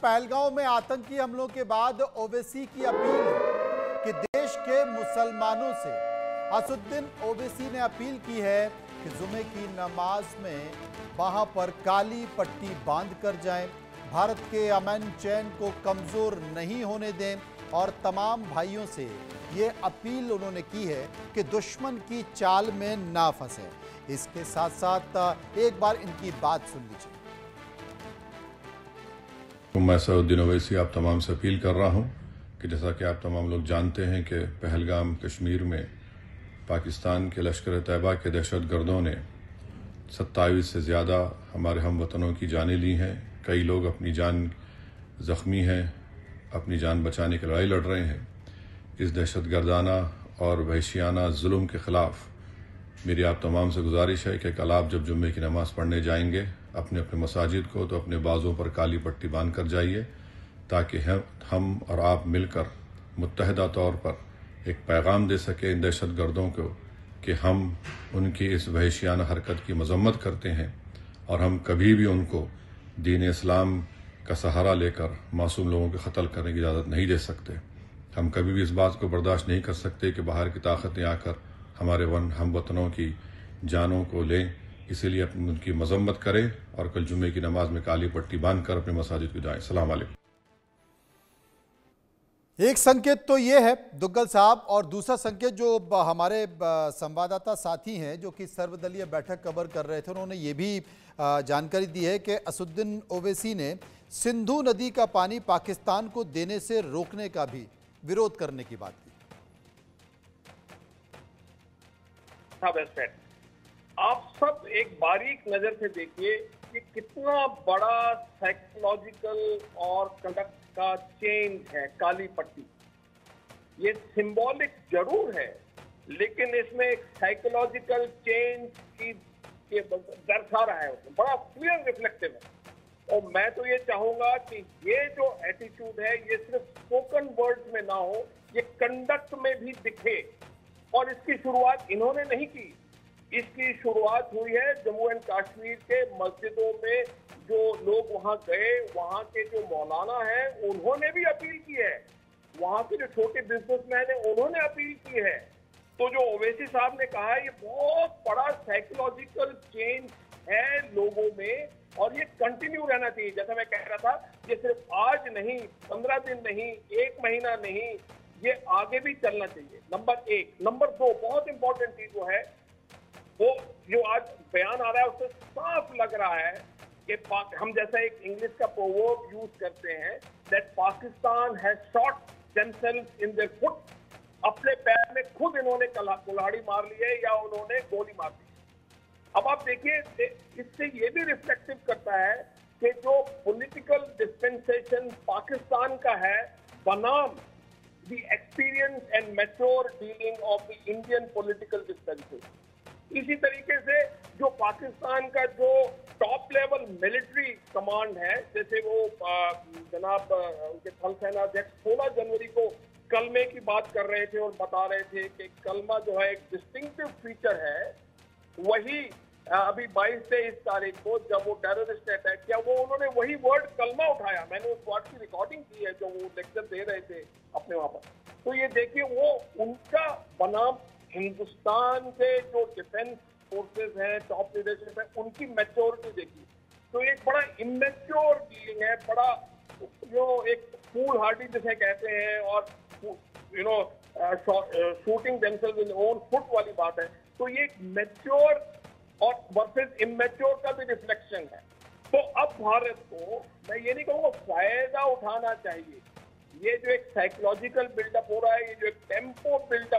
पहलगांव में आतंकी हमलों के बाद ओवैसी की अपील कि देश के मुसलमानों से असुद्दीन ओवैसी ने अपील की है कि जुमे की नमाज में वहां पर काली पट्टी बांध कर जाएं, भारत के अमन चैन को कमजोर नहीं होने दें और तमाम भाइयों से ये अपील उन्होंने की है कि दुश्मन की चाल में ना फंसे। इसके साथ साथ एक बार इनकी बात सुन लीजिए। मैं असदुद्दीन ओवैसी आप तमाम से अपील कर रहा हूं कि जैसा कि आप तमाम लोग जानते हैं कि पहलगाम कश्मीर में पाकिस्तान के लश्कर तैयबा के दहशतगर्दों ने 27 से ज़्यादा हमारे हम वतनों की जानें ली हैं। कई लोग अपनी जान ज़ख्मी हैं, अपनी जान बचाने की लड़ाई लड़ रहे हैं। इस दहशतगर्दाना और वहशियाना जुल्म के ख़िलाफ़ मेरी आप तमाम से गुजारिश है कि कल आप जब जुम्मे की नमाज़ पढ़ने जाएंगे अपने अपने मसाजिद को तो अपने बाजों पर काली पट्टी बांध कर जाइए, ताकि हम और आप मिलकर मुत्तहदा तौर पर एक पैगाम दे सके इन दहशतगर्दों को कि हम उनकी इस वहशियाना हरकत की मजम्मत करते हैं और हम कभी भी उनको दीन इस्लाम का सहारा लेकर मासूम लोगों के कत्ल करने की इजाज़त नहीं दे सकते। हम कभी भी इस बात को बर्दाश्त नहीं कर सकते कि बाहर की ताकतें आकर हमारे हम वतनों की जानों को लें। इसीलिए अपनी उनकी मजम्मत करें और कल जुम्मे की नमाज में काली पट्टी बांध कर अपने मसाजिद को जाएं। अस्सलाम वालेकुम। एक संकेत तो ये है दुग्गल साहब, और दूसरा संकेत जो हमारे संवाददाता साथी हैं जो कि सर्वदलीय बैठक कवर कर रहे थे, उन्होंने ये भी जानकारी दी है कि असदुद्दीन ओवैसी ने सिंधु नदी का पानी पाकिस्तान को देने से रोकने का भी विरोध करने की बात की। आप सब एक बारीक नजर से देखिए कि कितना बड़ा साइकोलॉजिकल और कंडक्ट का चेंज है काली पट्टी। ये सिंबॉलिक जरूर है, लेकिन इसमें एक साइकोलॉजिकल चेंज की दर्शा रहा है, उसमें बड़ा क्लियर रिफ्लेक्टिव है। और मैं तो ये चाहूंगा कि ये जो एटीट्यूड है ये सिर्फ स्पोकन वर्ड्स में ना हो, ये कंडक्ट में भी दिखे। और इसकी शुरुआत इन्होंने नहीं की, इसकी शुरुआत हुई है जम्मू एंड कश्मीर के मस्जिदों में जो लोग वहां गए, वहां के जो मौलाना हैं उन्होंने भी अपील की है, वहां के जो छोटे बिजनेसमैन हैं उन्होंने अपील की है। तो जो ओवैसी साहब ने कहा है ये बहुत बड़ा साइकोलॉजिकल चेंज है लोगों में और ये कंटिन्यू रहना चाहिए। जैसा मैं कह रहा था, ये सिर्फ आज नहीं, 15 दिन नहीं, 1 महीना नहीं, ये आगे भी चलना चाहिए। नंबर 1। नंबर 2, बहुत इंपॉर्टेंट चीज जो है वो जो आज बयान आ रहा है उससे साफ लग रहा है कि हम जैसा एक इंग्लिश का प्रोवर्ब यूज करते हैं that Pakistan has shot themselves in their foot. अपने पैर में खुद इन्होंने कुल्हाड़ी मार ली है या उन्होंने गोली मार दी। अब आप देखिए, इससे ये भी रिफ्लेक्टिव करता है कि जो पॉलिटिकल डिस्पेंसेशन पाकिस्तान का है बनाम the experience and mature dealing of the Indian political dispensation. इसी तरीके से जो पाकिस्तान का जो टॉप लेवल मिलिट्री कमांड है, जैसे वो जनाब उनके थल सेना अध्यक्ष 16 जनवरी को कलमे की बात कर रहे थे और बता रहे थे कि कलमा जो है एक डिस्टिंक्टिव फीचर है। वही अभी 22-23 तारीख को जब वो टेररिस्ट अटैक किया, वो उन्होंने वही वर्ड कलमा उठाया। मैंने उस वर्ड की रिकॉर्डिंग की है जो वो लेक्चर दे रहे थे अपने वहां पर। तो ये देखिए, वो उनका बनाम हिंदुस्तान के जो डिफेंस फोर्सेस हैं, टॉप लीडरशिप है, उनकी मैच्योरिटी देखिए। तो एक बड़ा इमेच्योर डीलिंग है, बड़ा जो एक फूल हार्डी जिसे कहते हैं और शूटिंग देमसेल्व्स इन ओन फुट वाली बात है। तो ये एक मैच्योर और वर्सेस इमेच्योर का भी रिफ्लेक्शन है। तो अब भारत को मैं ये नहीं कहूँगा फायदा उठाना चाहिए। ये जो एक साइकोलॉजिकल बिल्डअप हो रहा है, ये जो एक टेम्पो बिल्डअप